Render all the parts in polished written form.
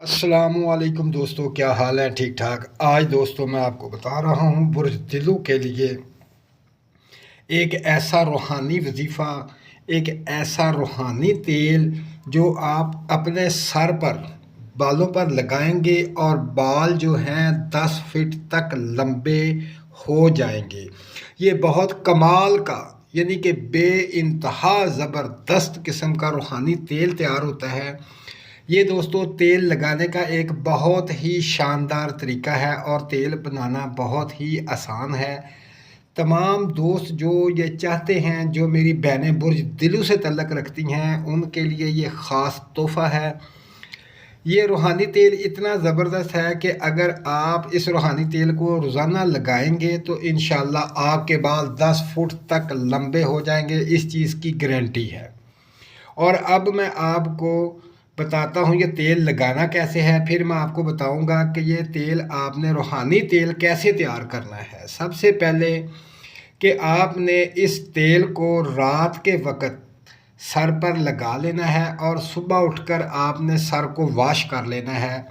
अस्सलामुअलैकुम दोस्तों, क्या हाल है? ठीक ठाक। आज दोस्तों मैं आपको बता रहा हूँ बुज़दिलों के लिए एक ऐसा रूहानी वजीफ़ा, एक ऐसा रूहानी तेल जो आप अपने सर पर, बालों पर लगाएंगे और बाल जो हैं 10 फीट तक लंबे हो जाएंगे। ये बहुत कमाल का, यानी कि बेइंतहा ज़बरदस्त किस्म का रूहानी तेल तैयार होता है। ये दोस्तों तेल लगाने का एक बहुत ही शानदार तरीका है और तेल बनाना बहुत ही आसान है। तमाम दोस्त जो ये चाहते हैं, जो मेरी बहनें बुर्ज दिलों से तल्लक़ रखती हैं, उनके लिए ये ख़ास तोहफ़ा है। ये रूहानी तेल इतना ज़बरदस्त है कि अगर आप इस रूहानी तेल को रोज़ाना लगाएंगे तो इंशाअल्लाह आपके बाल 10 फुट तक लंबे हो जाएंगे। इस चीज़ की गारंटी है। और अब मैं आपको बताता हूँ ये तेल लगाना कैसे है, फिर मैं आपको बताऊँगा कि ये तेल आपने रूहानी तेल कैसे तैयार करना है। सबसे पहले कि आपने इस तेल को रात के वक़्त सर पर लगा लेना है और सुबह उठकर आपने सर को वॉश कर लेना है।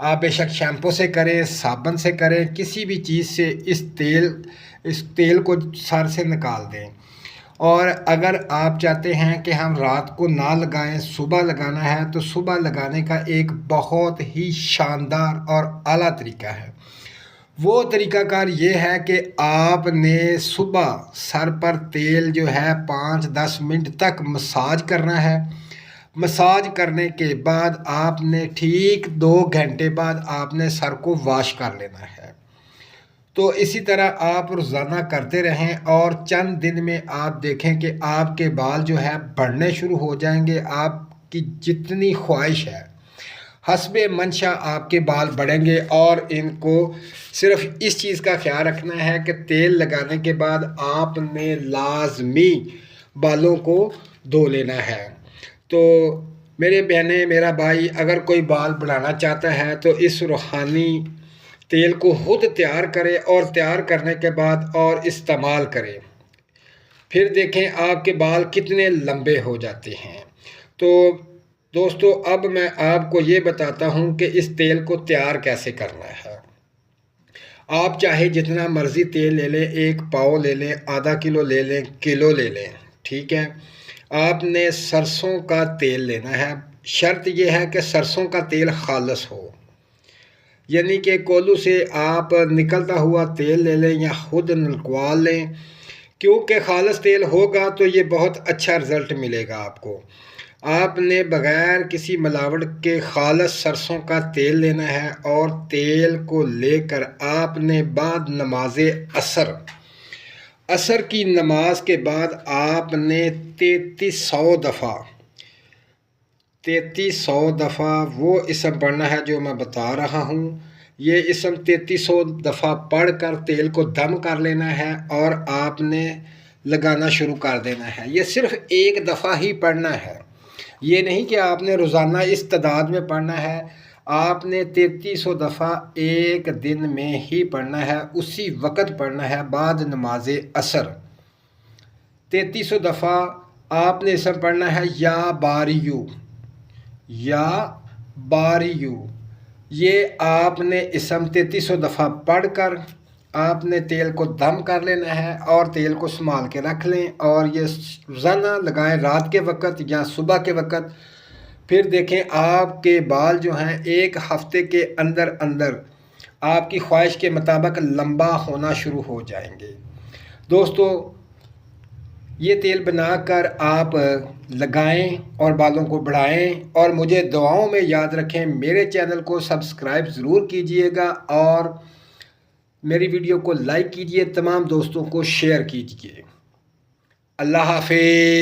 आप बेशक शैम्पू से करें, साबुन से करें, किसी भी चीज़ से इस तेल को सर से निकाल दें। और अगर आप चाहते हैं कि हम रात को ना लगाएं, सुबह लगाना है, तो सुबह लगाने का एक बहुत ही शानदार और आला तरीका है। वो तरीक़ाकार ये है कि आपने सुबह सर पर तेल जो है 5-10 मिनट तक मसाज करना है। मसाज करने के बाद आपने ठीक 2 घंटे बाद आपने सर को वॉश कर लेना है। तो इसी तरह आप रोज़ाना करते रहें और चंद दिन में आप देखें कि आपके बाल जो है बढ़ने शुरू हो जाएंगे। आपकी जितनी ख्वाहिश है हस्बे मंशा आपके बाल बढ़ेंगे। और इनको सिर्फ इस चीज़ का ख्याल रखना है कि तेल लगाने के बाद आपने लाजमी बालों को धो लेना है। तो मेरे बहनें, मेरा भाई, अगर कोई बाल बढ़ाना चाहता है तो इस रूहानी तेल को खुद तैयार करें और तैयार करने के बाद और इस्तेमाल करें, फिर देखें आपके बाल कितने लंबे हो जाते हैं। तो दोस्तों अब मैं आपको ये बताता हूँ कि इस तेल को तैयार कैसे करना है। आप चाहे जितना मर्ज़ी तेल ले लें, 1 पाव ले लें, आधा किलो ले लें, किलो ले लें, ठीक है। आपने सरसों का तेल लेना है। शर्त यह है कि सरसों का तेल खालिस हो, यानी कि कोल्हू से आप निकलता हुआ तेल ले लें या खुद निकलवा लें, क्योंकि खालिस तेल होगा तो ये बहुत अच्छा रिज़ल्ट मिलेगा आपको। आपने बग़ैर किसी मिलावट के खालिस सरसों का तेल लेना है और तेल को लेकर आपने बाद नमाज असर की नमाज के बाद आपने 3300 दफ़ा वो इसम पढ़ना है जो मैं बता रहा हूँ। ये इसम 3300 दफ़ा पढ़ कर तेल को दम कर लेना है और आपने लगाना शुरू कर देना है। ये सिर्फ़ एक दफ़ा ही पढ़ना है, ये नहीं कि आपने रोज़ाना इस तादाद में पढ़ना है। आपने 3300 दफ़ा एक दिन में ही पढ़ना है, उसी वक़्त पढ़ना है बाद नमाज असर। 3300 दफ़ा आपने इसम पढ़ना है या बारियू। ये आपने इसम 3300 दफ़ा पढ़ कर आपने तेल को दम कर लेना है और तेल को संभाल के रख लें और ये रोज़ाना लगाएं रात के वक़्त या सुबह के वक़्त। फिर देखें आपके बाल जो हैं 1 हफ़्ते के अंदर अंदर आपकी ख्वाहिश के मुताबिक लंबा होना शुरू हो जाएंगे। दोस्तों ये तेल बनाकर आप लगाएं और बालों को बढ़ाएं और मुझे दुआओं में याद रखें। मेरे चैनल को सब्सक्राइब ज़रूर कीजिएगा और मेरी वीडियो को लाइक कीजिए, तमाम दोस्तों को शेयर कीजिए। अल्लाह हाफ़िज़।